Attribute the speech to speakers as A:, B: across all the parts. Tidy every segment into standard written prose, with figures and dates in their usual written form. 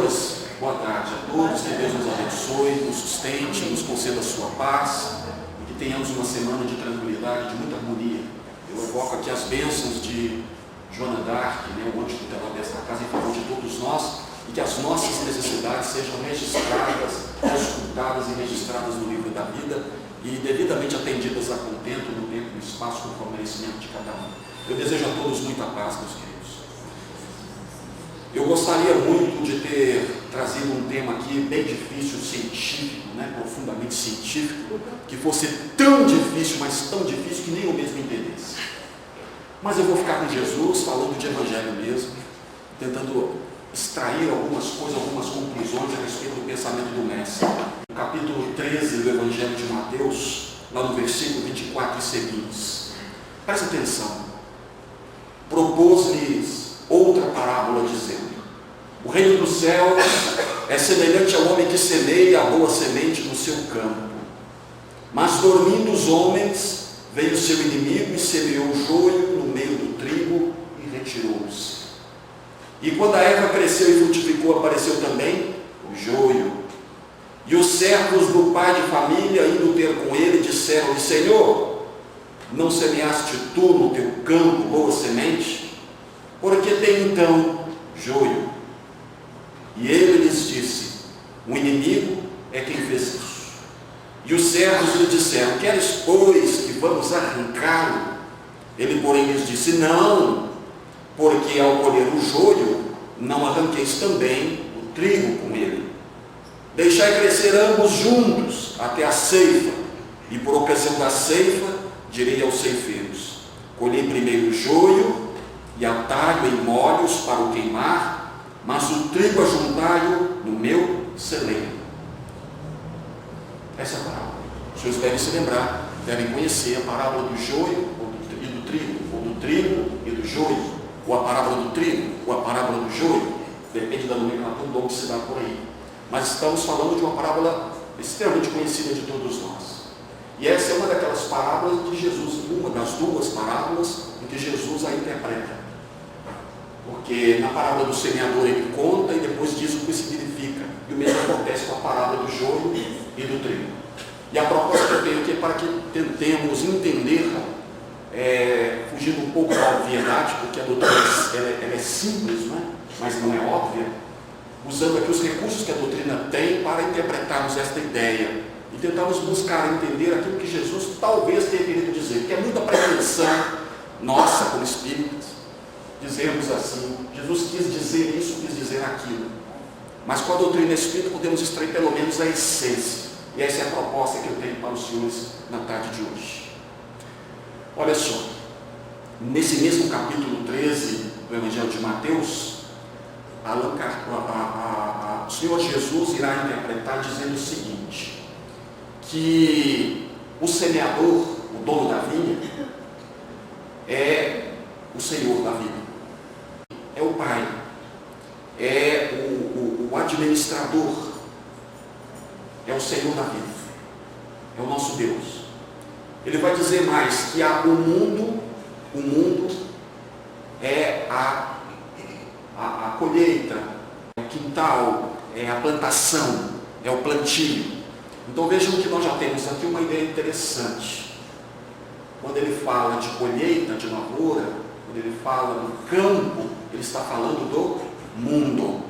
A: senhores, boa tarde a todos, que Deus nos abençoe, nos sustente, nos conceda a sua paz e que tenhamos uma semana de tranquilidade, de muita harmonia. Eu evoco aqui as bênçãos de Joana d'Arc, o anjo tutelar desta casa, em favor de todos nós, e que as nossas necessidades sejam registradas, auscultadas e registradas no livro da vida e devidamente atendidas a contento no tempo e no espaço, conforme o merecimento de cada um. Eu desejo a todos muita paz, meus queridos. Eu gostaria muito de ter trazido um tema aqui bem difícil, científico, profundamente científico, que fosse tão difícil, mas tão difícil que nem eu mesmo entendesse. Mas eu vou ficar com Jesus, falando de evangelho mesmo, tentando extrair algumas coisas, algumas conclusões a respeito do pensamento do Mestre. No capítulo 13 do Evangelho de Mateus, lá no versículo 24 e seguintes. Presta atenção. Propôs-lhes outra parábola, dizendo: o reino dos céus é semelhante ao homem que semeia a boa semente no seu campo. Mas dormindo os homens, veio o seu inimigo e semeou o joio no meio do trigo e retirou-se. E quando a erva cresceu e frutificou, apareceu também o joio. E os servos do pai de família, indo ter com ele, disseram-lhe: Senhor, não semeaste tu no teu campo boa semente? Porque tem então joio. E ele lhes disse: o inimigo é quem fez isso. E os servos lhe disseram: queres, pois, que vamos arrancá-lo? Ele, porém, lhes disse: não, porque ao colher o joio, não arranqueis também o trigo com ele. Deixai crescer ambos juntos até a ceifa, e por ocasião da ceifa direi aos ceifeiros: colhei primeiro o joio, e atalho em molhos para o queimar, mas o trigo ajuntai-o no meu celeiro. Essa é a parábola. Os senhores devem se lembrar, devem conhecer a parábola do joio e do trigo, ou do trigo e do joio, ou a parábola do trigo, ou a parábola do joio, depende da nomenclatura do que se dá por aí. Mas estamos falando de uma parábola extremamente conhecida de todos nós. E essa é uma daquelas parábolas de Jesus, uma das duas parábolas em que Jesus a interpreta. Porque na parábola do semeador ele conta e depois diz o que significa. E o mesmo acontece com a parábola do joio e do trigo. E a proposta que eu tenho aqui é para que tentemos entender, fugindo um pouco da obviedade, porque a doutrina ela é simples, mas não é óbvia, usando aqui os recursos que a doutrina tem para interpretarmos esta ideia e tentarmos buscar entender aquilo que Jesus talvez tenha querido dizer, que é muita pretensão nossa como espíritas, dizermos assim: Jesus quis dizer isso, quis dizer aquilo. Mas com a doutrina espírita podemos extrair pelo menos a essência. E essa é a proposta que eu tenho para os senhores na tarde de hoje. Olha só, nesse mesmo capítulo 13 do Evangelho de Mateus, o Senhor Jesus irá interpretar dizendo o seguinte: que o semeador, o dono da vinha, é o Senhor da vida, é o Pai, é o administrador, é o Senhor da vida, é o nosso Deus. Ele vai dizer mais que o mundo é a colheita, é o quintal, é a plantação, é o plantio. Então vejam que nós já temos aqui uma ideia interessante. Quando ele fala de colheita, de lavoura, quando ele fala do campo, ele está falando do mundo.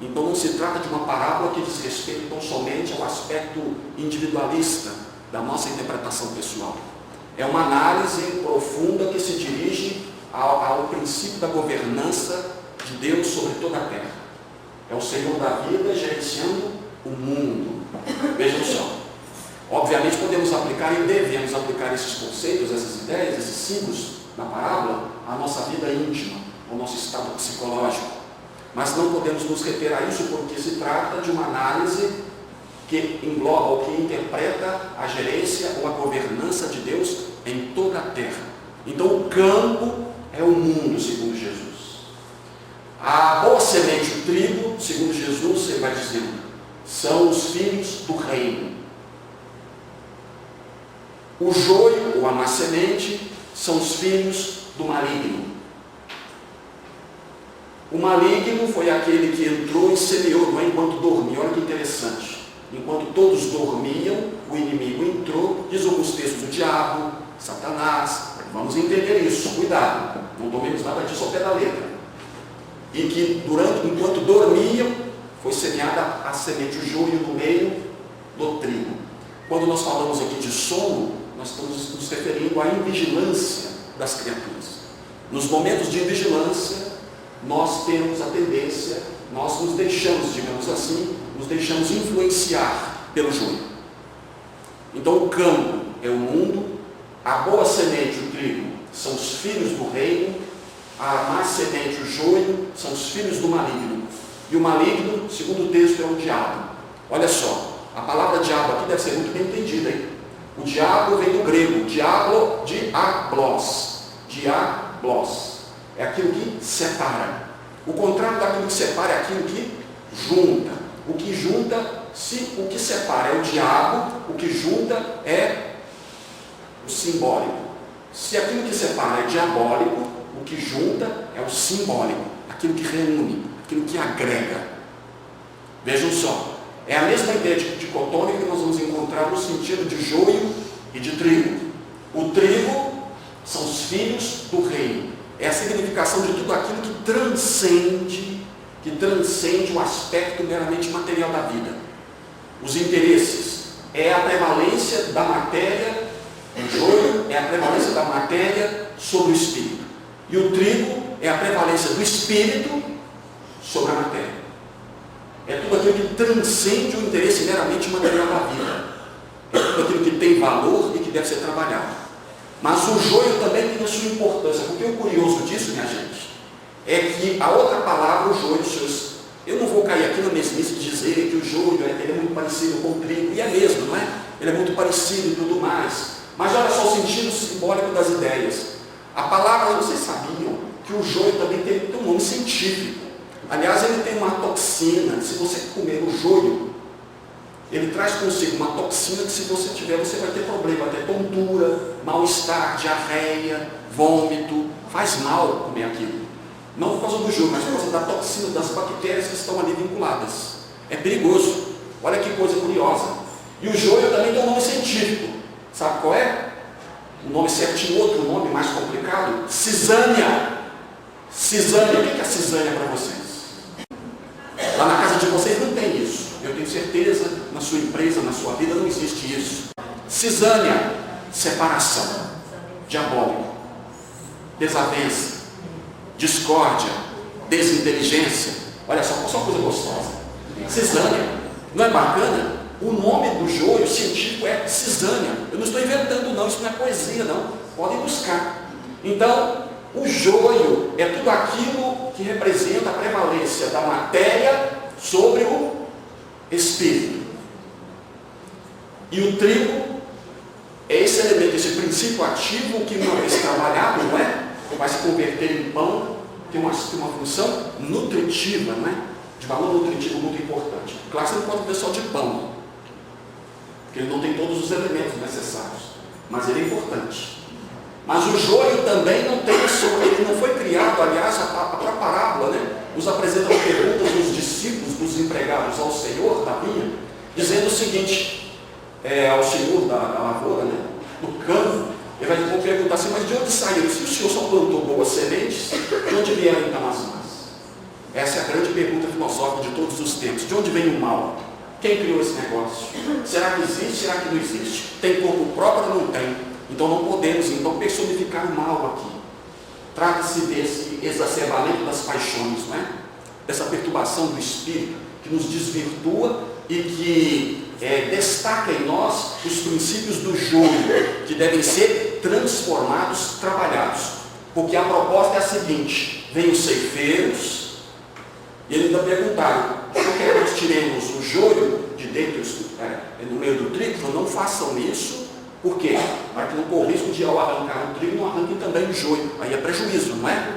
A: Então não se trata de uma parábola que diz respeito tão somente ao aspecto individualista da nossa interpretação pessoal. É uma análise profunda que se dirige ao princípio da governança de Deus sobre toda a terra. É o Senhor da vida gerenciando o mundo. Vejam só. Obviamente podemos aplicar e devemos aplicar esses conceitos, essas ideias, esses símbolos da parábola à nossa vida íntima, ao nosso estado psicológico. Mas não podemos nos reter a isso porque se trata de uma análise que engloba ou que interpreta a gerência ou a governança de Deus em toda a terra. Então o campo é o mundo, segundo Jesus. A boa semente, o trigo, segundo Jesus, ele vai dizendo, são os filhos do reino. O joio, ou a má semente, são os filhos do maligno. O maligno foi aquele que entrou e semeou, não Noé enquanto dormia. Olha que interessante. Enquanto todos dormiam, o inimigo entrou, diz alguns textos, o diabo, Satanás. Vamos entender isso, cuidado. Não tomemos nada disso ao pé da letra. E que enquanto dormiam, foi semeada a semente, o joio no meio do trigo. Quando nós falamos aqui de sono, nós estamos nos referindo à invigilância das criaturas. Nos momentos de vigilância, nós temos a tendência, nós nos deixamos, digamos assim, nos deixamos influenciar pelo joio. Então o campo é o mundo, a boa semente, o trigo, são os filhos do reino, a má semente, o joio, são os filhos do maligno. E o maligno, segundo o texto, é o diabo. Olha só, a palavra diabo aqui deve ser muito bem entendida, hein? O diabo vem do grego, diablo, diablos. Diablos. É aquilo que separa. O contrário daquilo que separa é aquilo que junta. O que junta, o que separa é o diabo, o que junta é o simbólico. Se aquilo que separa é diabólico, o que junta é o simbólico, aquilo que reúne, aquilo que agrega. Vejam só, é a mesma ideia de dicotômica que nós vamos encontrar no sentido de joio e de trigo. O trigo são os filhos do reino. É a significação de tudo aquilo que transcende o aspecto meramente material da vida. Os interesses é a prevalência da matéria, o joio é a prevalência da matéria sobre o espírito. E o trigo é a prevalência do espírito sobre a matéria. É tudo aquilo que transcende o interesse meramente material da vida. É tudo aquilo que tem valor e que deve ser trabalhado. Mas o joio também tem a sua importância, porque o curioso disso, minha gente, é que a outra palavra, o joio, eu não vou cair aqui na mesmice de dizer que o joio ele é muito parecido com o trigo, e é mesmo, não é? Ele é muito parecido e tudo mais. Mas olha só o sentido simbólico das ideias. A palavra, vocês sabiam que o joio também tem um nome científico. Aliás, ele tem uma toxina, se você comer o joio, ele traz consigo uma toxina que se você tiver, você vai ter problema, vai ter tontura, mal-estar, diarreia, vômito, faz mal comer aquilo. Não por causa do joio, mas por causa da toxina, das bactérias que estão ali vinculadas. É perigoso. Olha que coisa curiosa. E o joio também tem um nome científico. Sabe qual é? O nome certinho, outro nome mais complicado, cisânia. Cisânia, o que é a cisânia para vocês? Lá na casa de vocês não tem isso. Eu tenho certeza, na sua empresa, na sua vida, não existe isso. Cisânia, separação, diabólico, desavença, discórdia, desinteligência. Olha só coisa gostosa. Cisânia, não é bacana? O nome do joio científico é cisânia. Eu não estou inventando não, isso não é poesia não. Podem buscar. Então, o joio é tudo aquilo que representa a prevalência da matéria sobre o espírito. E o trigo é esse elemento, esse princípio ativo que uma vez trabalhado, não é? Vai se converter em pão, tem uma função nutritiva, não é? De valor nutritivo muito importante. Claro que você não pode ver só de pão, porque ele não tem todos os elementos necessários, mas ele é importante. Mas o joio também não tem isso, ele não foi criado, aliás, a própria parábola, né? Nos apresenta perguntas dos discípulos, dos empregados ao Senhor da vinha, dizendo o seguinte, ao Senhor da lavoura, né? Do campo, ele vai perguntar assim, mas de onde saíram? Se o Senhor só plantou boas sementes, de onde vieram então as más? Essa é a grande pergunta filosófica de todos os tempos. De onde vem o mal? Quem criou esse negócio? Será que existe? Será que não existe? Tem corpo próprio ou não tem? Então não podemos personificar o mal aqui. Trata-se desse exacerbamento das paixões, não é? Dessa perturbação do espírito que nos desvirtua e que destaca em nós os princípios do joio, que devem ser transformados, trabalhados. Porque a proposta é a seguinte: vem os ceifeiros, e eles ainda perguntaram, por que nós tiremos o joio de dentro, no meio do trigo? Não façam isso. Por quê? Para que não corra o risco de, ao arrancar o trigo, não arranquem também o joio. Aí é prejuízo, não é?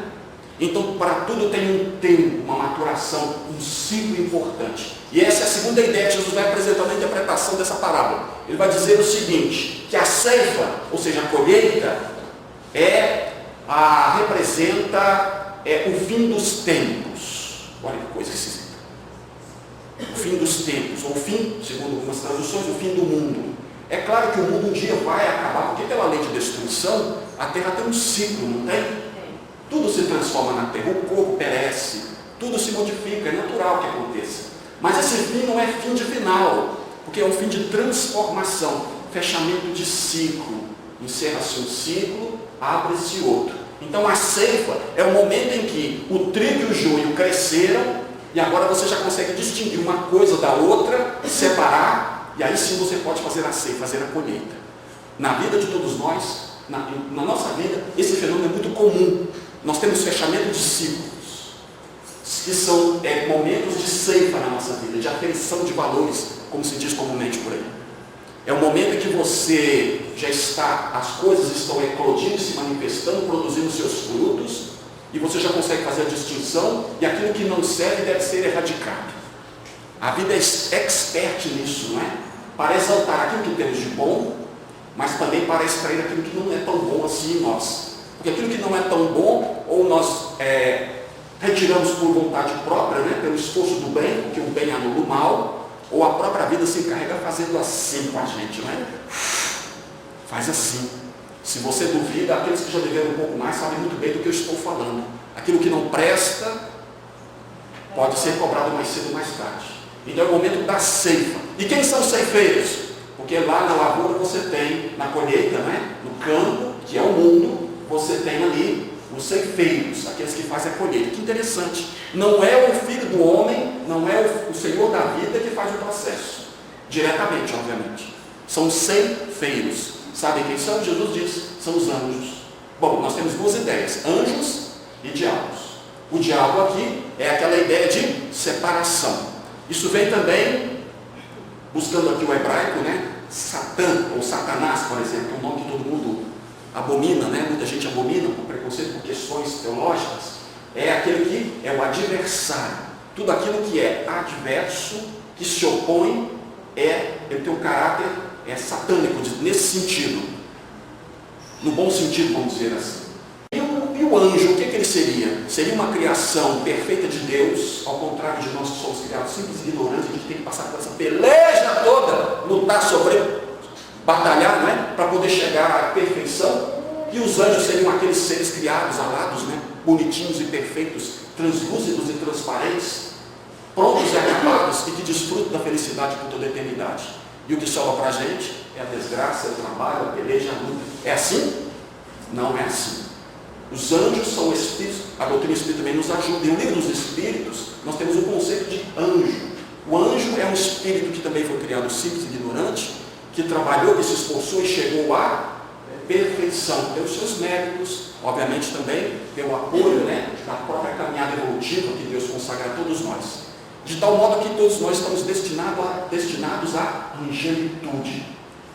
A: Então, para tudo tem um tempo, uma maturação, um ciclo importante. E essa é a segunda ideia que Jesus vai apresentar na interpretação dessa parábola. Ele vai dizer o seguinte, que a ceifa, ou seja, a colheita, representa o fim dos tempos. Olha que coisa esquisita. o fim dos tempos, ou o fim, segundo algumas traduções, o fim do mundo. É claro que o mundo um dia vai acabar, porque pela lei de destruição, a terra tem um ciclo, não tem? Tudo se transforma na terra, o corpo perece, tudo se modifica, é natural que aconteça. Mas esse fim não é fim de final, porque é um fim de transformação, fechamento de ciclo. Encerra-se um ciclo, abre-se outro. Então a ceifa é o momento em que o trigo e o joio cresceram, e agora você já consegue distinguir uma coisa da outra, separar, e aí sim você pode fazer a ceifa, fazer a colheita. Na vida de todos nós, na nossa vida, esse fenômeno é muito comum. Nós temos fechamento de ciclos, que são momentos de ceifa na nossa vida, de aferição de valores, como se diz comumente por aí. É o momento em que você já está, as coisas estão eclodindo, se manifestando, produzindo seus frutos, e você já consegue fazer a distinção, e aquilo que não serve deve ser erradicado. A vida é expert nisso, não é? Para exaltar aquilo que temos de bom, mas também para extrair aquilo que não é tão bom assim em nós. Porque aquilo que não é tão bom, ou nós retiramos por vontade própria, né, pelo esforço do bem, porque o bem anula o mal, ou a própria vida se encarrega fazendo assim com a gente, não é? Faz assim. Se você duvida, aqueles que já viveram um pouco mais sabem muito bem do que eu estou falando. Aquilo que não presta pode ser cobrado mais cedo ou mais tarde. Então é o momento da ceifa. E quem são os ceifeiros? Porque lá na lavoura você tem, na colheita, né, no campo, que é o mundo, você tem ali os ceifeiros, aqueles que fazem a colheita. Que interessante. Não é o filho do homem, não é o Senhor da vida que faz o processo. Diretamente, obviamente. São ceifeiros. Sabem quem são? Jesus diz, são os anjos. Bom, nós temos duas ideias, anjos e diabos. O diabo aqui é aquela ideia de separação. Isso vem também, buscando aqui o hebraico, né? Satã, ou Satanás, por exemplo, que é um nome que todo mundo abomina, né? Muita gente abomina por preconceito, por questões teológicas. É aquele que é o adversário. Tudo aquilo que é adverso, que se opõe, ele tem um caráter satânico, nesse sentido. No bom sentido, vamos dizer assim. E o anjo, o que ele seria? Seria uma criação perfeita de Deus, ao contrário de nós que somos criados simples e ignorantes, a gente tem que passar por essa peleja toda, lutar, batalhar, não é? Para poder chegar à perfeição. E os anjos seriam aqueles seres criados, alados, né? Bonitinhos e perfeitos, translúcidos e transparentes, prontos e acabados, e que desfrutam da felicidade por toda a eternidade. E o que sobra para a gente é a desgraça, é o trabalho, a peleja, a luta. É assim? Não é assim. Os anjos são espíritos, a doutrina espírita também nos ajuda. E no livro dos espíritos, nós temos o conceito de anjo. O anjo é um espírito que também foi criado simples e ignorante, que trabalhou, que se esforçou e chegou à perfeição, pelos seus méritos, obviamente também pelo apoio, né, da própria caminhada evolutiva que Deus consagra a todos nós. De tal modo que todos nós estamos destinados à angelitude.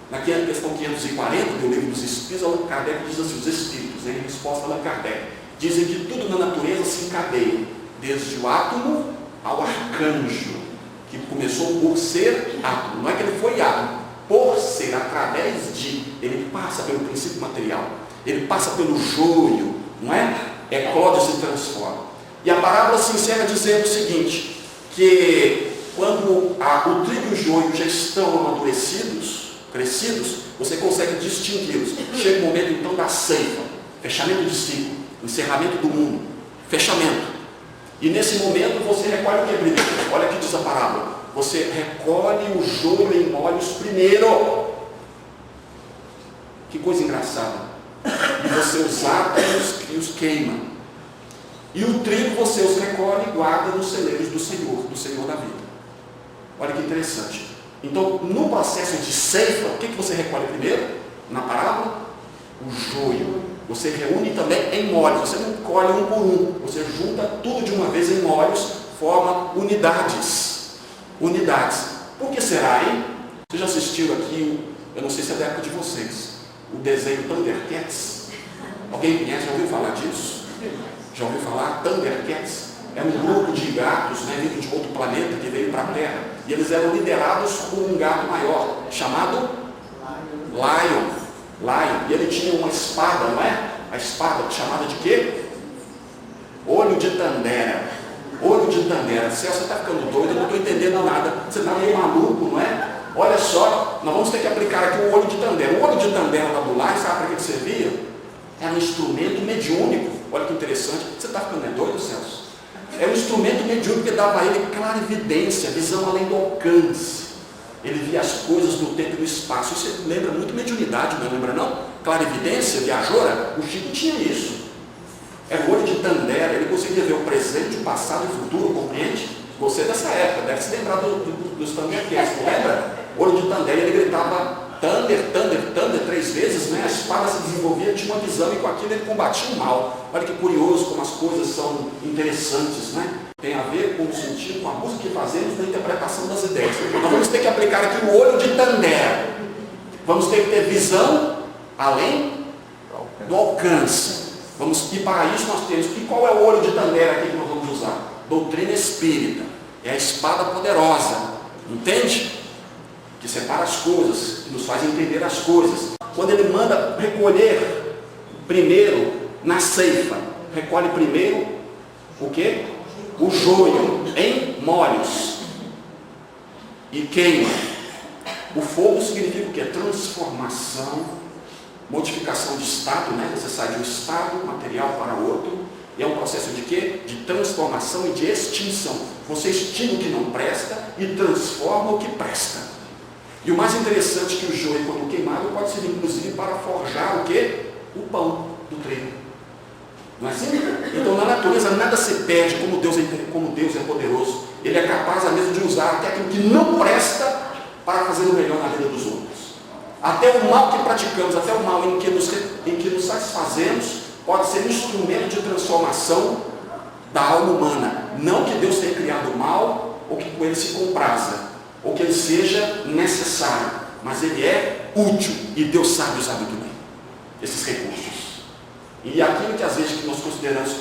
A: Naquela questão 540 do livro dos Espíritos, Allan Kardec diz assim, os Espíritos, em resposta a Allan Kardec, dizem que tudo na natureza se encadeia, desde o átomo ao arcanjo, que começou por ser átomo. Não é que ele foi átomo, por ser, através de, ele passa pelo princípio material, ele passa pelo joio, não é? Eclode e se transforma. E a parábola se encerra dizendo o seguinte, que quando o trigo e o joio já estão amadurecidos, crescidos, você consegue distingui-los. Chega o momento então da ceifa, fechamento de ciclo, encerramento do mundo, fechamento. E nesse momento você recolhe o que é primeiro? Olha aqui diz a parábola. Você recolhe o joio em molhos primeiro. Que coisa engraçada. E você os ata e os queima. E o trigo você os recolhe e guarda nos celeiros do Senhor da vida. Olha que interessante. Então, no processo de ceifa, o que você recolhe primeiro? Na parábola? O joio. Você reúne também em molhos. Você não colhe um por um. Você junta tudo de uma vez em molhos, forma unidades. Unidades. Por que será, hein? Você já assistiu aqui, eu não sei se é da época de vocês, o desenho Thundercats? Alguém conhece? Já ouviu falar disso? Já ouviu falar? Thundercats? É um grupo de gatos, né, vindo de outro planeta que veio para a Terra. E eles eram liderados por um gato maior, chamado Lion. E ele tinha uma espada, não é? A espada chamada de quê? Olho de Tandera. Olho de Tandera. Céu, você está ficando doido, eu não estou entendendo nada. Você está meio maluco, não é? Olha só, nós vamos ter que aplicar aqui o olho de Tandera. O olho de Tandera lá do lar, sabe para que servia? Era um instrumento mediúnico. Olha que interessante. Você está ficando doido, Celso? É um instrumento mediúnico que dava a ele clarividência, visão além do alcance. Ele via as coisas no tempo e no espaço. Isso lembra muito mediunidade, não lembra não? Clarividência, viajora. O Chico tinha isso. É o olho de Tandera. Ele conseguia ver o presente, o passado e o futuro, compreende? Você dessa época, deve se lembrar dos Thundercats, não lembra? Olho de Tandera, ele gritava Thunder, Thunder, Thunder 3 vezes, né? A espada se desenvolvia, tinha uma visão e com aquilo ele combatia o mal. Olha que curioso como as coisas são interessantes, né? Tem a ver com o sentido, com a música que fazemos na interpretação das ideias. Nós vamos ter que aplicar aqui o olho de Tandera. Vamos ter que ter visão além do alcance. E para isso nós temos. E qual é o olho de Tandera aqui que nós vamos usar? Doutrina espírita. É a espada poderosa. Entende? Que separa as coisas, que nos faz entender as coisas. Quando ele manda recolher primeiro na ceifa, recolhe primeiro o quê? O joio em molhos e queima. O fogo significa o quê? Transformação, modificação de estado, né? Você sai de um estado material para outro. E é um processo de quê? De transformação e de extinção. Você extingue o que não presta e transforma o que presta. E o mais interessante é que o joio, quando queimado, pode ser inclusive para forjar o quê? O pão do trigo. Não é assim? Então na natureza nada se perde, como Deus é poderoso. Ele é capaz mesmo de usar até aquilo que não presta para fazer o melhor na vida dos outros. Até o mal que praticamos, até o mal em que nos satisfazemos, pode ser um instrumento de transformação da alma humana. Não que Deus tenha criado o mal, ou que com ele se compraza, ou que ele seja necessário, mas ele é útil, e Deus sabe usar muito bem esses recursos. E aquilo que às vezes que nós consideramos,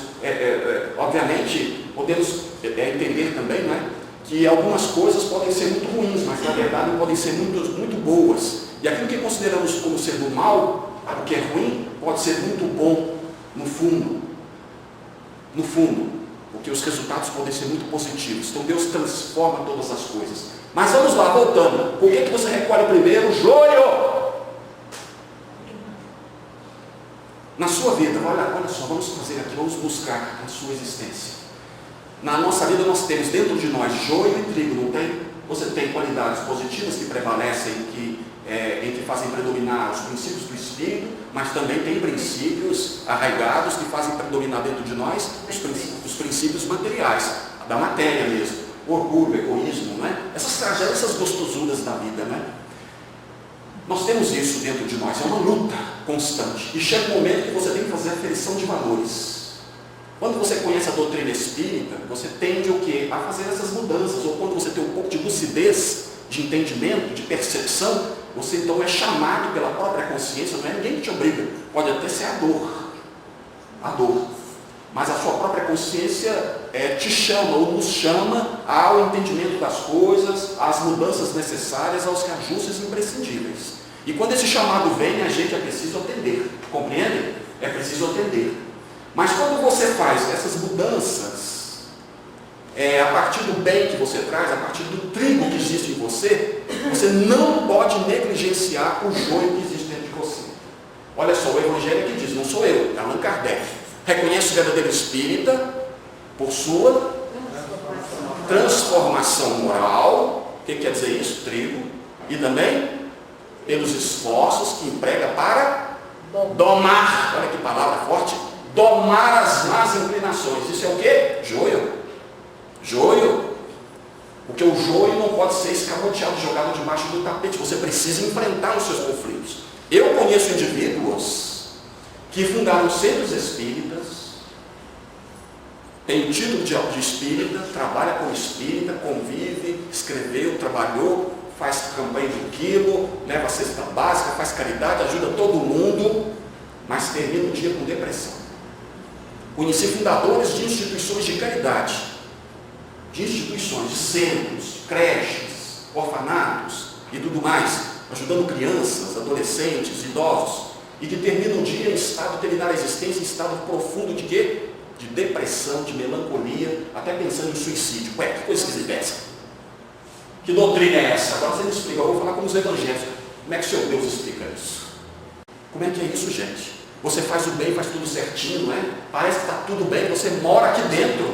A: obviamente, podemos entender também, não é? Que algumas coisas podem ser muito ruins, mas na verdade podem ser muito boas. E aquilo que consideramos como sendo mal, o que é ruim, pode ser muito bom no fundo. No fundo, porque os resultados podem ser muito positivos. Então Deus transforma todas as coisas. Mas vamos lá, voltando. Por que você recolhe primeiro o joio? Na sua vida, olha só, vamos fazer aqui, vamos buscar a sua existência. Na nossa vida nós temos dentro de nós joio e trigo, não tem? Você tem qualidades positivas que prevalecem, em que fazem predominar os princípios do Espírito, mas também tem princípios arraigados que fazem predominar dentro de nós os princípios materiais, da matéria mesmo. Orgulho, egoísmo, não é? Essas tragédias, essas gostosuras da vida, não é? Nós temos isso dentro de nós, é uma luta constante. E chega um momento que você tem que fazer a aferição de valores. Quando você conhece a doutrina espírita, você tende o quê? A fazer essas mudanças. Ou quando você tem um pouco de lucidez, de entendimento, de percepção, você então é chamado pela própria consciência, não é ninguém que te obriga. Pode até ser a dor. Mas a sua própria consciência te chama, ou nos chama ao entendimento das coisas, às mudanças necessárias, aos reajustes imprescindíveis. E quando esse chamado vem, a gente é preciso atender. Compreende? É preciso atender. Mas quando você faz essas mudanças, a partir do bem que você traz, a partir do trigo que existe em você, você não pode negligenciar o joio que existe dentro de você. Olha só, o Evangelho que diz, não sou eu, é Allan Kardec. Reconhece o verdadeiro espírita por sua transformação moral. O que quer dizer isso? Trigo. E também pelos esforços que emprega para domar. Olha que palavra forte. Domar as más inclinações. Isso é o quê? Joio. Joio. Porque o joio não pode ser escamoteado, jogado debaixo do tapete. Você precisa enfrentar os seus conflitos. Eu conheço indivíduos que fundaram centros espíritas, tem título de espírita, trabalha com espírita, convive, escreveu, trabalhou, faz campanha do quilo, leva a cesta básica, faz caridade, ajuda todo mundo, mas termina o dia com depressão. Conheci fundadores de instituições de caridade, de instituições, de centros, creches, orfanatos e tudo mais, ajudando crianças, adolescentes, idosos, e que termina um dia em estado, terminar a existência em estado profundo de quê? de depressão, de melancolia, até pensando em suicídio. Ué, que coisa que ele pensa? Que doutrina é essa? Agora você me explica, eu vou falar como os evangélicos. Como é que o seu Deus explica isso? Como é que é isso, gente? Você faz o bem, faz tudo certinho, não é? Parece que está tudo bem, você mora aqui dentro,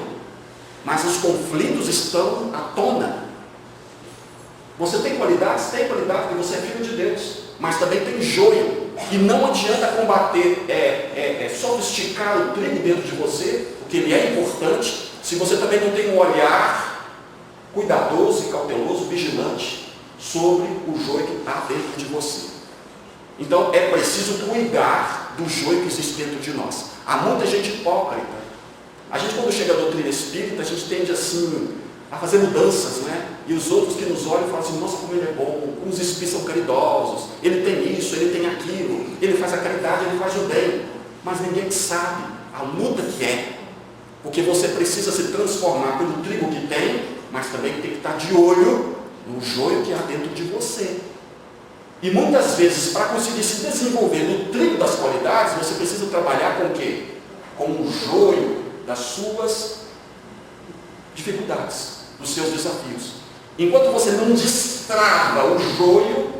A: mas os conflitos estão à tona. Você tem qualidades? Tem qualidade, porque você é filho de Deus, mas também tem joio. E não adianta combater, sofisticar o trigo dentro de você, porque ele é importante, se você também não tem um olhar cuidadoso e cauteloso, vigilante, sobre o joio que está dentro de você. Então é preciso cuidar do joio que existe dentro de nós. Há muita gente hipócrita. A gente, quando chega à doutrina espírita, a gente tende assim a fazer mudanças, né? E os outros que nos olham falam assim: nossa, como ele é bom, como os espíritos são caridosos, ele tem isso, ele tem aquilo, ele faz a caridade, ele faz o bem. Mas ninguém sabe a luta que é, porque você precisa se transformar pelo trigo que tem, mas também tem que estar de olho no joio que há dentro de você. E muitas vezes, para conseguir se desenvolver no trigo das qualidades, você precisa trabalhar com o quê? Com o joio das suas dificuldades, dos seus desafios. Enquanto você não destrava o joio,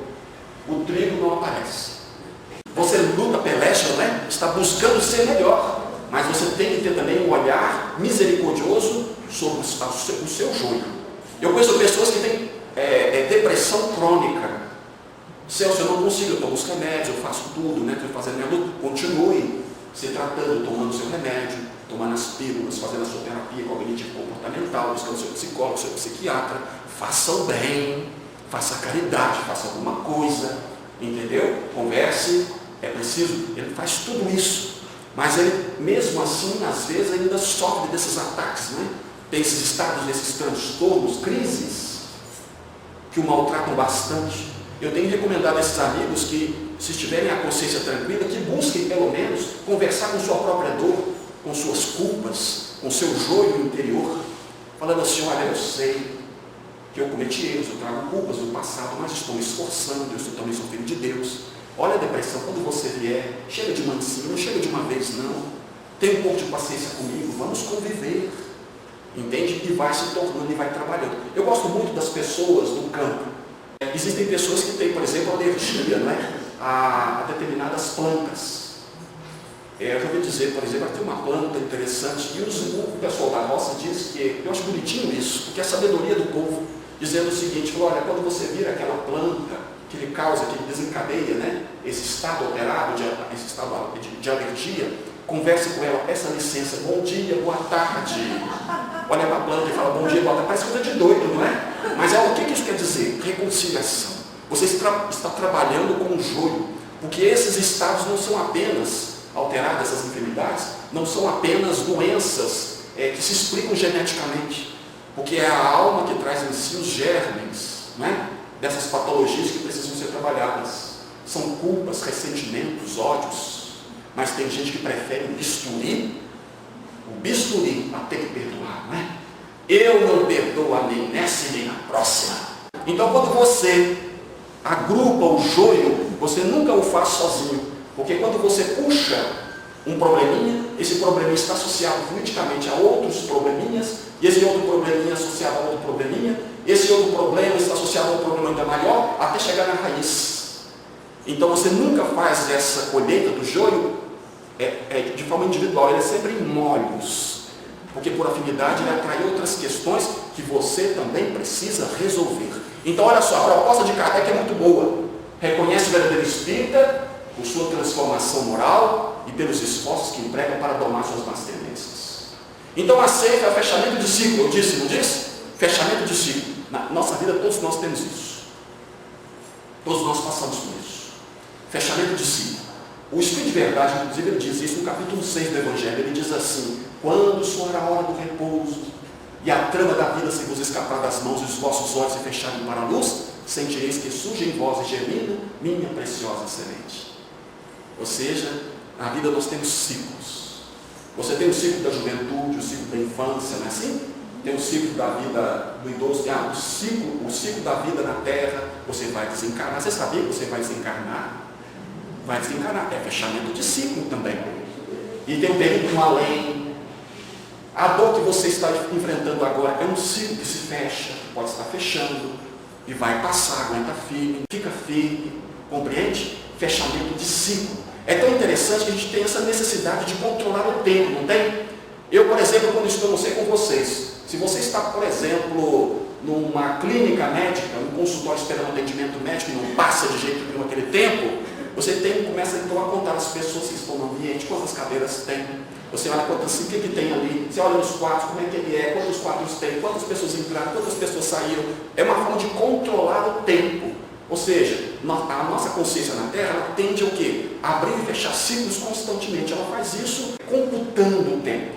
A: o trigo não aparece. Você luta, peleja, né? Está buscando ser melhor, mas você tem que ter também um olhar misericordioso sobre o seu joio. Eu conheço pessoas que têm depressão crônica. Celso, eu não consigo, eu tomo os remédios, eu faço tudo, né? Estou fazendo minha luta. Continue se tratando, tomando seu remédio, tomando as pílulas, fazendo a sua terapia cognitivo-comportamental, buscando seu psicólogo, seu psiquiatra. Faça o bem, faça a caridade, faça alguma coisa, entendeu? Converse, é preciso, ele faz tudo isso, mas ele, mesmo assim, às vezes, ainda sofre desses ataques, né? Tem esses estados, desses transtornos, crises, que o maltratam bastante. Eu tenho recomendado a esses amigos que, se tiverem a consciência tranquila, que busquem pelo menos conversar com sua própria dor, com suas culpas, com seu joio interior, falando assim: olha, eu sei que eu cometi erros, eu trago culpas do passado, mas estou me esforçando, eu também sou filho de Deus. Olha a depressão, quando você vier, chega de mansinho, não chega de uma vez não, tem um pouco de paciência comigo, vamos conviver, entende? E vai se tornando e vai trabalhando. Eu gosto muito das pessoas do campo. Existem pessoas que têm, por exemplo, alergia, né, a determinadas plantas. Eu já ouvi dizer, por exemplo, tem uma planta interessante, e o pessoal da roça diz que, eu acho bonitinho isso, porque é a sabedoria do povo, dizendo o seguinte: olha, quando você vira aquela planta que lhe causa, que lhe desencadeia, né, esse estado alterado, esse estado de alergia, converse com ela, peça licença, bom dia, boa tarde. Olha para a planta e fala bom dia, boa tarde. Parece coisa de doido, não é? Mas o que isso quer dizer? Reconciliação. Você está trabalhando com o joio, porque esses estados não são apenas alteradas, essas enfermidades, não são apenas doenças que se explicam geneticamente, porque é a alma que traz em si os germes, né, dessas patologias que precisam ser trabalhadas. São culpas, ressentimentos, ódios. Mas tem gente que prefere o bisturi a ter que perdoar, não é? Eu não perdoo a nem nessa e nem na próxima. Então, quando você agrupa o joio, você nunca o faz sozinho, porque quando você puxa um probleminha, esse probleminha está associado politicamente a outros probleminhas, e esse outro probleminha associado a outro probleminha, esse outro problema está associado a outro problema ainda maior, até chegar na raiz. Então você nunca faz essa colheita do joio de forma individual, ele é sempre em molhos, porque por afinidade ele atrai outras questões que você também precisa resolver. Então olha só, a proposta de Kardec é muito boa. Reconhece o verdadeiro espírita por sua transformação moral e pelos esforços que emprega para domar suas más tendências. Então a ceia é o fechamento de ciclo, eu disse, não disse? Fechamento de ciclo. Na nossa vida todos nós temos isso. Todos nós passamos por isso. Fechamento de ciclo. O Espírito de Verdade, inclusive, ele diz isso no capítulo 6 do Evangelho. Ele diz assim: quando soar a hora do repouso e a trama da vida se vos escapar das mãos e os vossos olhos se fecharem para a luz, sentireis que surge em vós e germina minha preciosa semente. Ou seja, na vida nós temos ciclos. Você tem o ciclo da juventude, o ciclo da infância, não é assim? Tem o ciclo da vida do idoso, o ciclo da vida na terra. Você vai desencarnar. Você sabia que você vai desencarnar? Vai desencarnar, é fechamento de ciclo também. E tem o período no além, A dor que você está enfrentando agora é um ciclo que se fecha, pode estar fechando, e vai passar, aguenta firme, fica firme, compreende? Fechamento de ciclo. É tão interessante que a gente tem essa necessidade de controlar o tempo, não tem? Eu, por exemplo, quando estou, não sei com vocês, se você está, por exemplo, numa clínica médica, num consultório esperando atendimento médico e não passa de jeito nenhum aquele tempo, você começa então a contar as pessoas que estão no ambiente, quantas cadeiras tem, você olha quantas, o que tem ali, você olha nos quadros, como é que ele é, quantos quadros tem, quantas pessoas entraram, quantas pessoas saíram. É uma forma de controlar o tempo. Ou seja, a nossa consciência na Terra, ela tende a o quê? Abrir e fechar ciclos constantemente. Ela faz isso computando o tempo.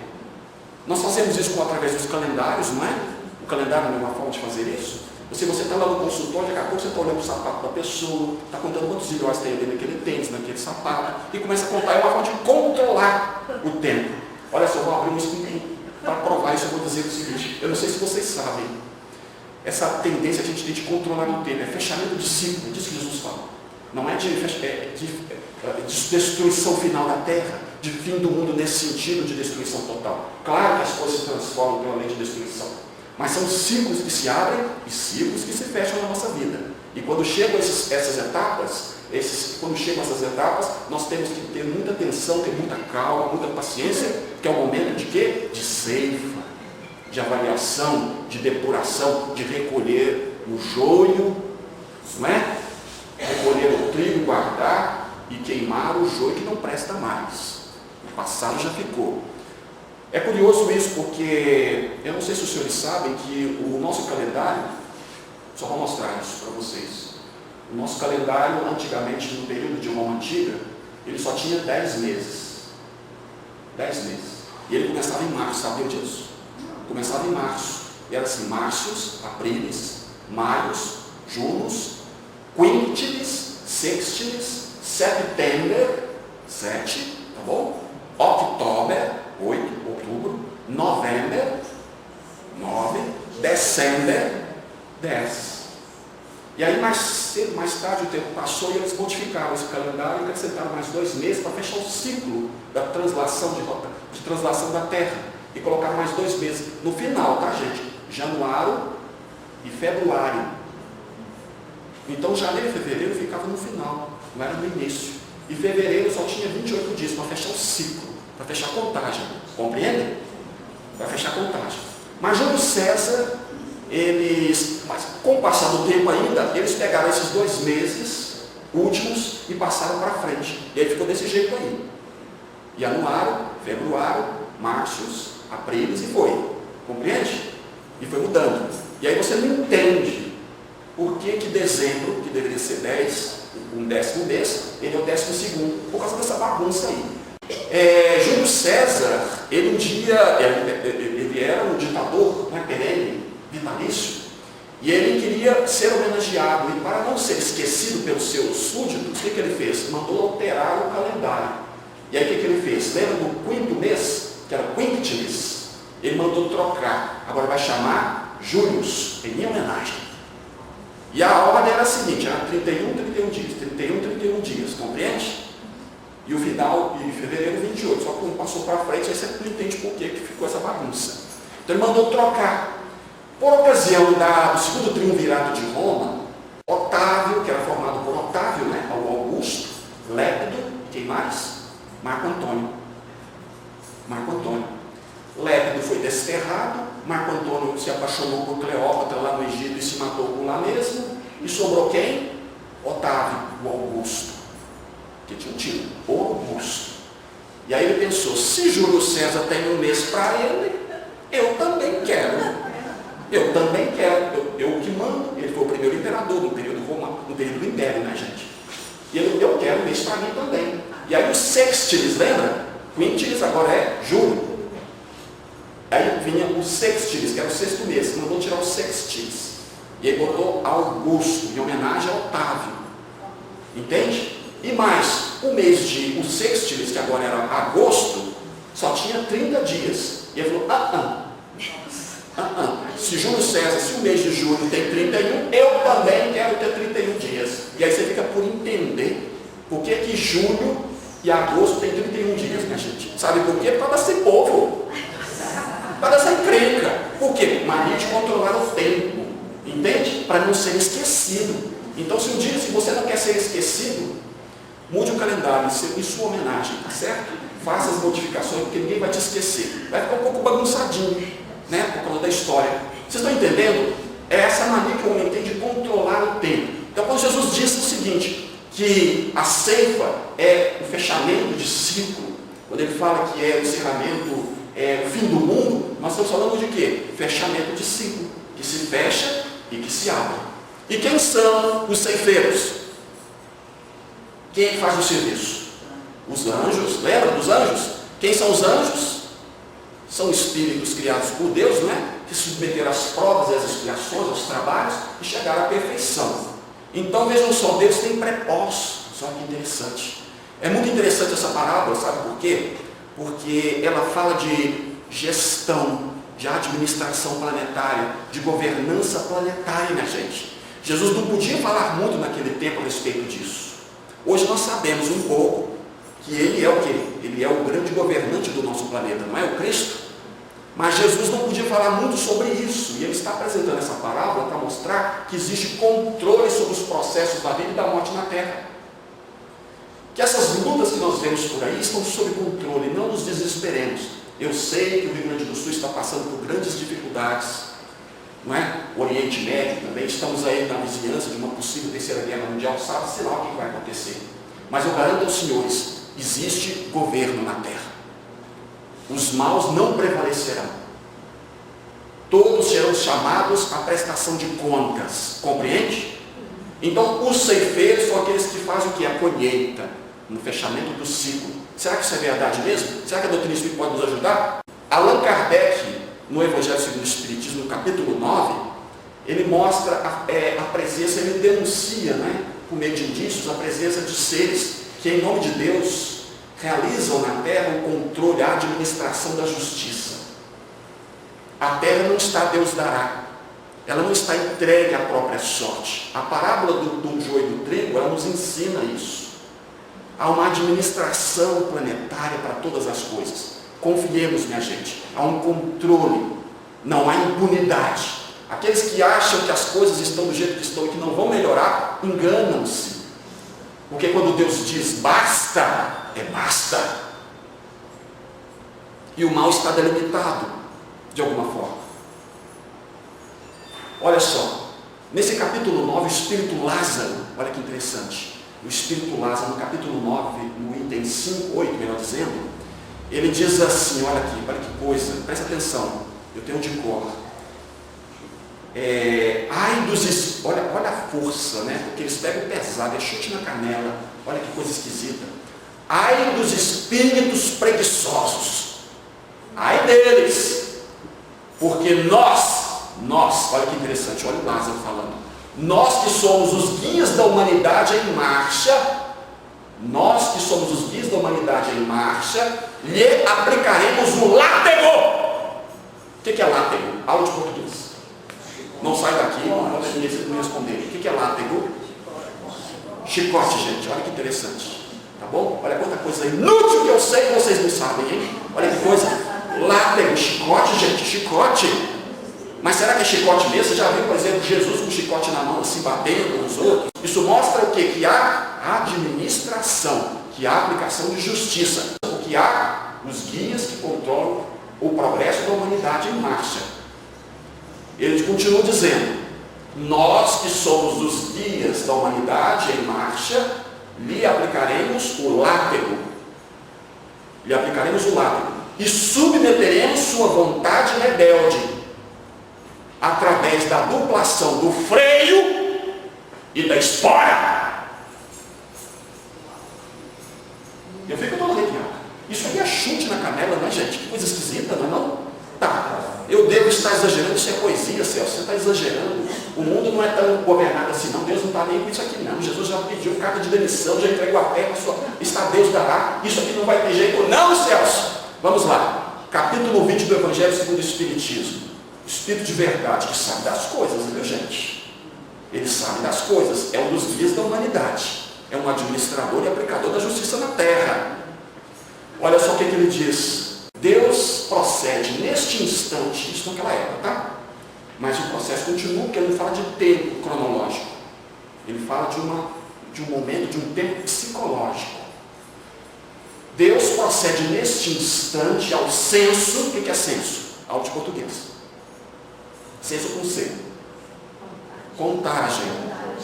A: Nós fazemos isso através dos calendários, não é? O calendário não é uma forma de fazer isso? Você está lá no consultório, daqui a pouco você está olhando o sapato da pessoa, está contando quantos ilhóis tem ali naquele tênis, naquele sapato, e começa a contar. É uma forma de controlar o tempo. Olha só, vou abrir um estudo para provar isso. Eu vou dizer o seguinte: eu não sei se vocês sabem, essa tendência que a gente tem de controlar o tempo é fechamento de ciclo, é disso que Jesus fala. Não é de destruição final da terra, de fim do mundo nesse sentido de destruição total. Claro que as coisas se transformam pela lei de destruição, mas são ciclos que se abrem e ciclos que se fecham na nossa vida. E quando chegam essas etapas, nós temos que ter muita atenção, ter muita calma, muita paciência, que é o momento de quê? De ceifa, de avaliação, de depuração, de recolher o joio, não é? Recolher o trigo, guardar e queimar o joio que não presta mais. O passado já ficou. É curioso isso, porque eu não sei se os senhores sabem que o nosso calendário, só vou mostrar isso para vocês. O nosso calendário, antigamente, no período de Roma Antiga, ele só tinha 10 meses. 10 meses. E ele começava em março, sabiam disso? Começava em março. E era assim: marços, aprilis, maios, junos, quintilis, sextilis, setembro, 7, tá bom? Outubro, 8, outubro, novembro, 9, dezembro, 10. E aí mais tarde o tempo passou e eles modificaram esse calendário e acrescentaram mais 2 meses para fechar o ciclo da translação de translação da Terra. E colocaram mais 2 meses no final, tá, gente? Januário e fevereiro. Então janeiro e fevereiro ficava no final, não era no início. E fevereiro só tinha 28 dias para fechar o ciclo, para fechar a contagem. Compreendem? Para fechar a contagem. Mas Júlio César, mas com o passar do tempo ainda, eles pegaram esses 2 meses últimos e passaram para frente. E aí ficou desse jeito aí. Januário, fevereiro, marços, aprilis e foi. Compreende? E foi mudando. E aí você não entende por que dezembro, que deveria ser 10, um 10º mês, ele é o 12º, por causa dessa bagunça aí. Júlio César, ele um dia, ele era um ditador, né, perene, vitalício, e ele queria ser homenageado, e para não ser esquecido pelos seus súditos, o que ele fez? Mandou alterar o calendário. E aí o que ele fez? Lembra do 5º mês, que era quintilis? Ele mandou trocar, agora vai chamar Július, em minha homenagem. E a ordem era a seguinte: era 31 dias, 31 dias, compreende? E o final, em fevereiro, 28, só que quando passou para frente, aí você não entende por que ficou essa bagunça. Então ele mandou trocar. Por ocasião do segundo triunvirato de Roma, Otávio, que era formado por Otávio, né, o Augusto, Lépido, quem mais? Marco Antônio. Lépido foi desterrado, Marco Antônio se apaixonou por Cleópatra lá no Egito e se matou por lá mesmo, e sobrou quem? Otávio, o Augusto, que tinha um tio, Augusto. E aí ele pensou: se Júlio César tem um mês para ele, eu também quero. Eu que mando. Ele foi o primeiro imperador no período romano, no período do Império, né, gente? E eu quero um mês para mim também. E aí o sextilis, lembra? Quintilis agora é julho. Aí vinha o sextilis, que era o 6º mês, mandou tirar o sextilis. E aí botou Augusto, em homenagem a Otávio. Entende? E mais, o sextilis, que agora era agosto, só tinha 30 dias. E ele falou: se Júlio César, se o mês de julho tem 31, eu também quero ter 31 dias. E aí você fica por entender por que julho e agosto tem 31 dias, minha gente. Sabe por quê? Por causa desse povo. encrenca. Por quê? Mania de controlar o tempo. Entende? Para não ser esquecido. Então, se um dia, se você não quer ser esquecido, mude o calendário em sua homenagem, tá certo? Faça as modificações, porque ninguém vai te esquecer. Vai ficar um pouco bagunçadinho, né? Por causa da história. Vocês estão entendendo? É essa mania que o homem tem de controlar o tempo. Então, quando Jesus disse o seguinte, que a ceifa é o fechamento de ciclo, quando ele fala que é o encerramento, é o fim do mundo, nós estamos falando de quê? Fechamento de ciclo, que se fecha e que se abre. E quem são os ceifeiros? Quem faz o serviço? Os anjos. Lembra dos anjos? Quem são os anjos? São espíritos criados por Deus, não é? Que se submeteram às provas e às expiações, aos trabalhos e chegaram à perfeição. Então vejam só, Deus tem prepostos. Olha que interessante. É muito interessante essa parábola, sabe por quê? Porque ela fala de gestão, de administração planetária, de governança planetária, minha gente. Jesus não podia falar muito naquele tempo a respeito disso. Hoje nós sabemos um pouco que Ele é o quê? Ele é o grande governante do nosso planeta, não é o Cristo? Mas Jesus não podia falar muito sobre isso, e Ele está apresentando essa parábola para mostrar que existe controle sobre os processos da vida e da morte na Terra. Que essas lutas que nós vemos por aí estão sob controle, não nos desesperemos. Eu sei que o Rio Grande do Sul está passando por grandes dificuldades, não é? O Oriente Médio também, estamos aí na vizinhança de uma possível terceira guerra mundial, sabe-se lá o que vai acontecer. Mas eu garanto aos senhores, existe governo na Terra. Os maus não prevalecerão. Todos serão chamados à prestação de contas. Compreende? Então, os ceifeiros são aqueles que fazem o que? A colheita, no fechamento do ciclo. Será que isso é verdade mesmo? Será que a doutrina espírita pode nos ajudar? Allan Kardec, no Evangelho segundo o Espiritismo, no capítulo 9, ele mostra a presença, ele denuncia, né, por meio de indícios, a presença de seres que, em nome de Deus, realizam na Terra o controle, a administração da justiça. A Terra não está Deus dará. Ela não está entregue à própria sorte. A parábola do joio e do trigo, ela nos ensina isso. Há uma administração planetária para todas as coisas. Confiemos, minha gente. Há um controle. Não há impunidade. Aqueles que acham que as coisas estão do jeito que estão e que não vão melhorar, enganam-se. Porque quando Deus diz basta, é basta. E o mal está delimitado, de alguma forma. Olha só, nesse capítulo 9, o Espírito Lázaro, olha que interessante. O Espírito Lázaro, no capítulo 9, no item 5, 8, melhor dizendo, ele diz assim, olha aqui, olha que coisa, presta atenção, eu tenho de cor. Olha a força, né? Porque eles pegam pesado, é chute na canela, olha que coisa esquisita. Ai dos espíritos preguiçosos, ai deles, porque nós, olha que interessante, olha o Lázaro falando, nós que somos os guias da humanidade em marcha, lhe aplicaremos o látego. O que é látego? Aula de português. Não sai daqui, não pode me responder. O que é látego? Chicote, gente, olha que interessante. Tá bom? Olha quanta coisa inútil que eu sei que vocês não sabem, hein? Olha que coisa. Látego, chicote, gente, chicote. Mas será que é chicote mesmo? Você já viu, por exemplo, Jesus com chicote na mão, assim, batendo nos outros? Isso mostra o quê? Que há administração, que há aplicação de justiça, que há os guias que controlam o progresso da humanidade em marcha. Ele continua dizendo, nós que somos os guias da humanidade em marcha, lhe aplicaremos o látego. E submeteremos sua vontade rebelde, através da duplação do freio e da espora. Eu fico todo arrepiado. Isso aqui é chute na canela, não é, gente? Que coisa esquisita, não é não? Tá, eu devo estar exagerando, isso é poesia, Celso, você está exagerando. O mundo não é tão governado assim, não. Deus não está nem com isso aqui, não. Jesus já pediu carta de demissão, já entregou a terra, está Deus dará. Isso aqui não vai ter jeito, não, Celso. Vamos lá, capítulo 20 do Evangelho segundo o Espiritismo. Espírito de verdade, que sabe das coisas, meu gente. Ele sabe das coisas, é um dos guias da humanidade, é um administrador e aplicador da justiça na terra. Olha só o que ele diz. Deus procede neste instante, isso naquela época, tá? Mas o processo continua, porque ele não fala de tempo cronológico. Ele fala de um momento, de um tempo psicológico. Deus procede neste instante ao censo. O que é censo? Aula de português. Censo com C. Contagem.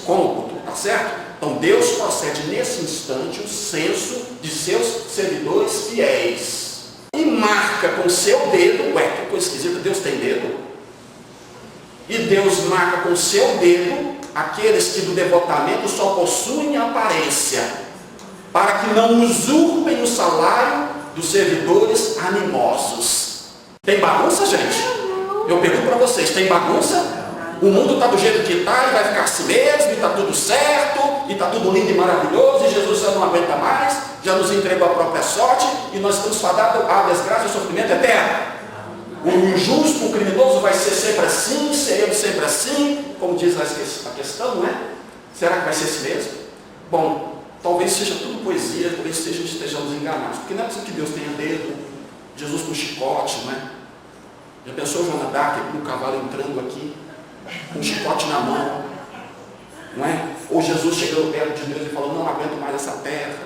A: Cômputo, tá certo? Então Deus procede nesse instante o censo de seus servidores fiéis. E marca com seu dedo, que coisa esquisita, Deus tem dedo? E Deus marca com seu dedo aqueles que do devotamento só possuem aparência, para que não usurpem o salário dos servidores animosos. Tem bagunça, gente? Eu pergunto para vocês, tem bagunça? O mundo está do jeito que está e vai ficar assim mesmo, e está tudo certo, e está tudo lindo e maravilhoso, e Jesus já não aguenta mais, já nos entregou a própria sorte, e nós estamos fadados à desgraça e ao sofrimento eterno. O injusto, o criminoso vai ser sempre assim, seremos sempre assim, como diz a questão, não é? Será que vai ser assim mesmo? Bom, talvez seja tudo poesia, talvez estejamos enganados, porque não é preciso que Deus tenha dedo, Jesus com chicote, não é? Já pensou o Joana Dark com o cavalo entrando aqui, com um chicote na mão, não é? Ou Jesus chegando perto de Deus e falando, não aguento mais essa terra.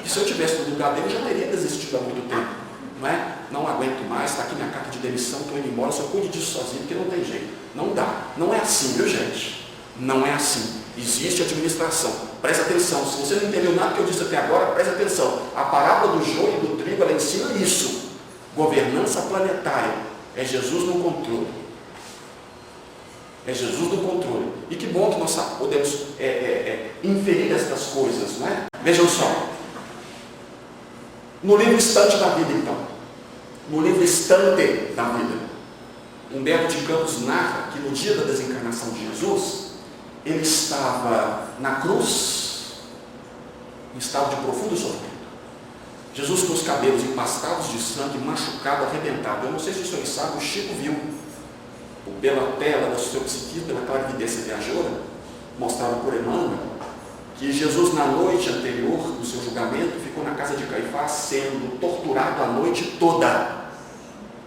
A: E se eu tivesse no lugar dele, eu já teria desistido há muito tempo, não é? Não aguento mais, está aqui minha carta de demissão, estou indo embora, só cuide disso sozinho, porque não tem jeito. Não dá, não é assim, viu gente? Não é assim. Existe administração. Presta atenção, se você não entendeu nada que eu disse até agora, presta atenção. A parábola do joio e do trigo, ela ensina isso. Governança planetária. É Jesus no controle. É Jesus no controle. E que bom que nós podemos inferir estas coisas, não é? Vejam só. No livro Estante da Vida, então. No livro Estante da Vida, Humberto de Campos narra que no dia da desencarnação de Jesus, ele estava na cruz, em estado de profundo sofrimento. Jesus com os cabelos empastados de sangue, machucado, arrebentado. Eu não sei se o senhor sabe, o Chico viu, pela tela do seu psiquismo, pela clarividência viajoura, mostrado por Emmanuel, que Jesus na noite anterior do seu julgamento ficou na casa de Caifás sendo torturado a noite toda.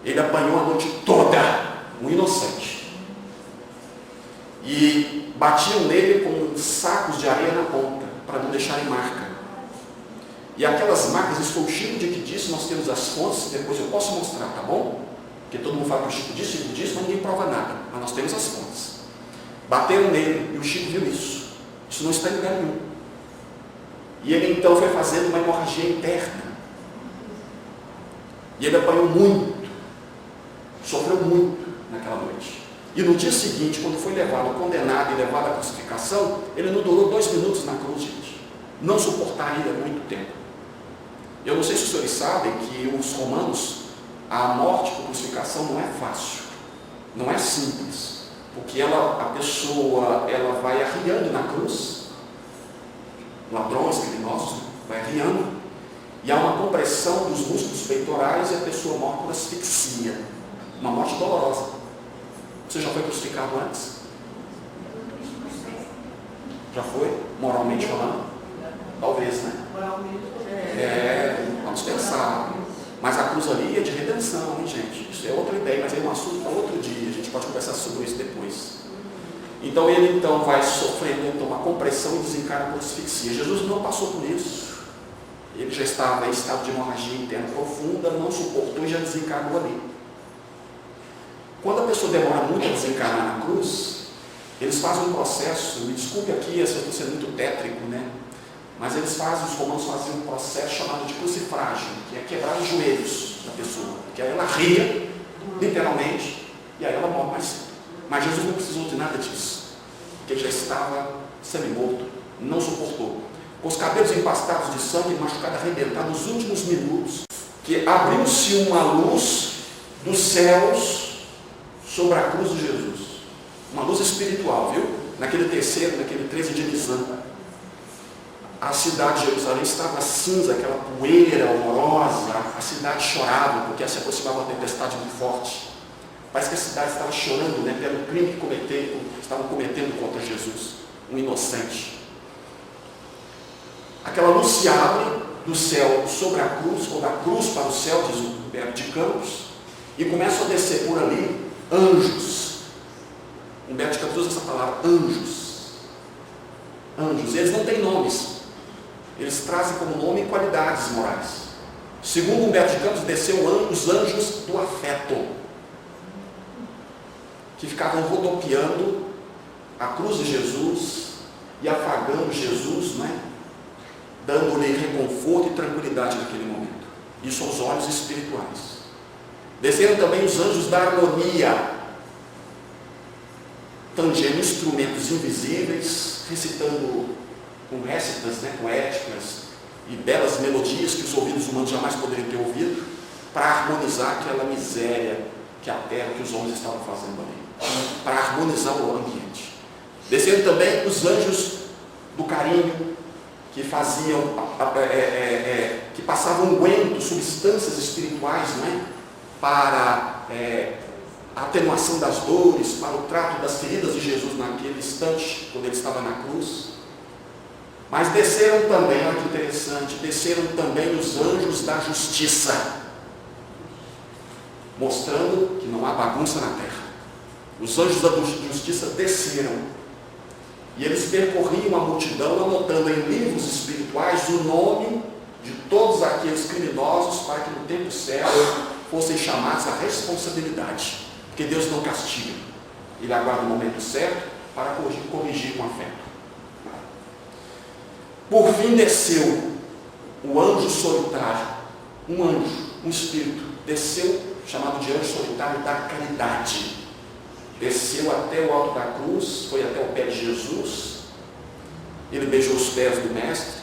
A: Ele apanhou a noite toda, um inocente. E batiam nele com sacos de areia na ponta, para não deixarem marca. E aquelas marcas, isso foi o Chico de que disse, nós temos as fontes, depois eu posso mostrar, tá bom? Porque todo mundo fala que o Chico disse, mas ninguém prova nada. Mas nós temos as fontes. Bateram nele e o Chico viu isso. Isso não está em lugar nenhum. E ele então foi fazendo uma hemorragia interna. E ele apanhou muito. Sofreu muito naquela noite. E no dia seguinte, quando foi levado, condenado e levado à crucificação, ele não durou 2 minutos na cruz, gente. Não suportaria muito tempo. Eu não sei se os senhores sabem que os romanos, a morte por crucificação não é fácil. Não é simples. Porque a pessoa vai arriando na cruz, ladrões, criminosos, vai arriando, e há uma compressão dos músculos peitorais e a pessoa morre por asfixia. Uma morte dolorosa. Você já foi crucificado antes? Já foi? Moralmente falando? Talvez, né? Vamos pensar. Mas a cruz ali é de redenção, hein, gente? Isso é outra ideia, mas é um assunto para outro dia. A gente pode conversar sobre isso depois. Então ele vai sofrendo uma compressão e desencarna por asfixia. Jesus não passou por isso. Ele já estava em estado de hemorragia interna profunda, não suportou e já desencarnou ali. Quando a pessoa demora muito a desencarnar na cruz, eles fazem um processo, me desculpe aqui, eu estou sendo muito tétrico, né? Mas os romanos faziam um processo chamado de crucifrágio, que é quebrar os joelhos da pessoa, que aí ela ria, literalmente, e aí ela morre mais cedo. Mas Jesus não precisou de nada disso, porque ele já estava semi-morto, não suportou. Com os cabelos empastados de sangue, machucado, arrebentado, nos últimos minutos, que abriu-se uma luz dos céus sobre a cruz de Jesus. Uma luz espiritual, viu? Naquele 13 de Nisan. A cidade de Jerusalém estava cinza, aquela poeira horrorosa. A cidade chorava, porque se aproximava uma tempestade muito forte. Parece que a cidade estava chorando, né, pelo crime que estavam cometendo contra Jesus. Um inocente. Aquela luz se abre do céu sobre a cruz, ou da cruz para o céu, diz o Humberto de Campos, e começam a descer por ali anjos. Humberto de Campos usa essa palavra, anjos. Anjos, eles não têm nomes, eles trazem como nome qualidades morais. Segundo Humberto de Campos, desceu os anjos do afeto, que ficavam rodopiando a cruz de Jesus e afagando Jesus, né? Dando-lhe reconforto e tranquilidade naquele momento. Isso aos olhos espirituais. Desceram também os anjos da harmonia, tangendo instrumentos invisíveis, recitando com récitas, né, poéticas e belas melodias que os ouvidos humanos jamais poderiam ter ouvido, para harmonizar aquela miséria que a terra, que os homens estavam fazendo ali, para harmonizar o ambiente. Desceram também os anjos do carinho, que faziam, que passavam unguento, substâncias espirituais, não é? Para a atenuação das dores, para o trato das feridas de Jesus naquele instante, quando ele estava na cruz. Mas desceram também, olha que interessante, desceram também os anjos da justiça, mostrando que não há bagunça na terra. Os anjos da justiça desceram, e eles percorriam a multidão, anotando em livros espirituais o nome de todos aqueles criminosos, para que no tempo certo fossem chamados à responsabilidade. Porque Deus não castiga, Ele aguarda o momento certo para corrigir com afeto. Por fim desceu o anjo solitário, um anjo, um espírito, desceu, chamado de anjo solitário da caridade. Desceu até o alto da cruz, foi até o pé de Jesus, ele beijou os pés do mestre.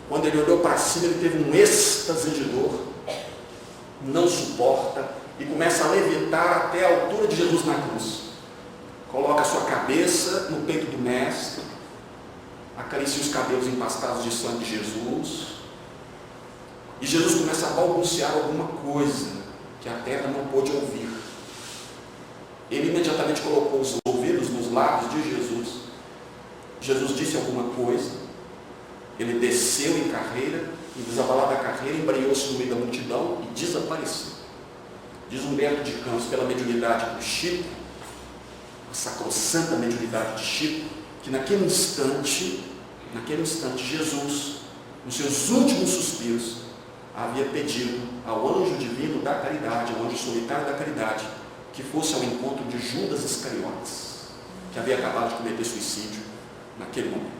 A: Quando ele olhou para cima, ele teve um êxtase de dor, não suporta, e começa a levitar até a altura de Jesus na cruz. Coloca a sua cabeça no peito do mestre, acaricia os cabelos empastados de sangue de Jesus, e Jesus começa a balbuciar alguma coisa que a terra não pôde ouvir. Ele imediatamente colocou os ouvidos nos lábios de Jesus. Jesus disse alguma coisa, ele desceu em carreira, e desabalado da carreira, embrenhou-se no meio da multidão e desapareceu. Diz Humberto de Campos, pela mediunidade do Chico, a sacrossanta mediunidade de Chico, que naquele instante, Jesus, nos seus últimos suspiros, havia pedido ao anjo divino da caridade, ao anjo solitário da caridade, que fosse ao encontro de Judas Iscariotes, que havia acabado de cometer suicídio naquele momento.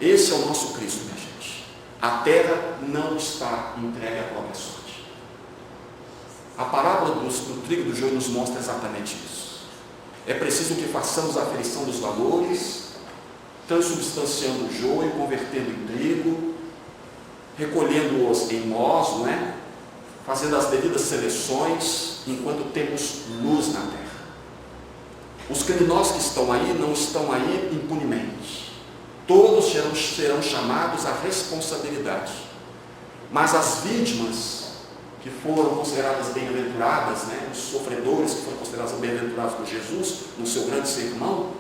A: Esse é o nosso Cristo, minha gente. A terra não está entregue à própria sorte. A parábola do trigo e do joio nos mostra exatamente isso. É preciso que façamos a aferição dos valores, transubstanciando o joio, convertendo em trigo, recolhendo-os em nós, não é? Fazendo as devidas seleções, enquanto temos luz na terra. Os criminosos que estão aí não estão aí impunemente. Todos serão chamados à responsabilidade. Mas as vítimas que foram consideradas bem-aventuradas, né, os sofredores que foram considerados bem-aventurados por Jesus, no seu grande sermão,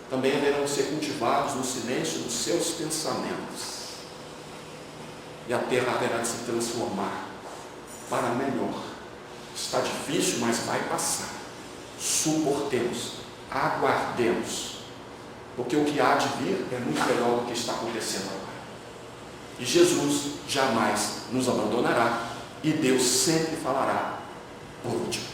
A: também haverão de ser cultivados no silêncio dos seus pensamentos. E a terra haverá de se transformar para melhor. Está difícil, mas vai passar. Suportemos, aguardemos, porque o que há de vir é muito melhor do que está acontecendo agora. E Jesus jamais nos abandonará, e Deus sempre falará por último.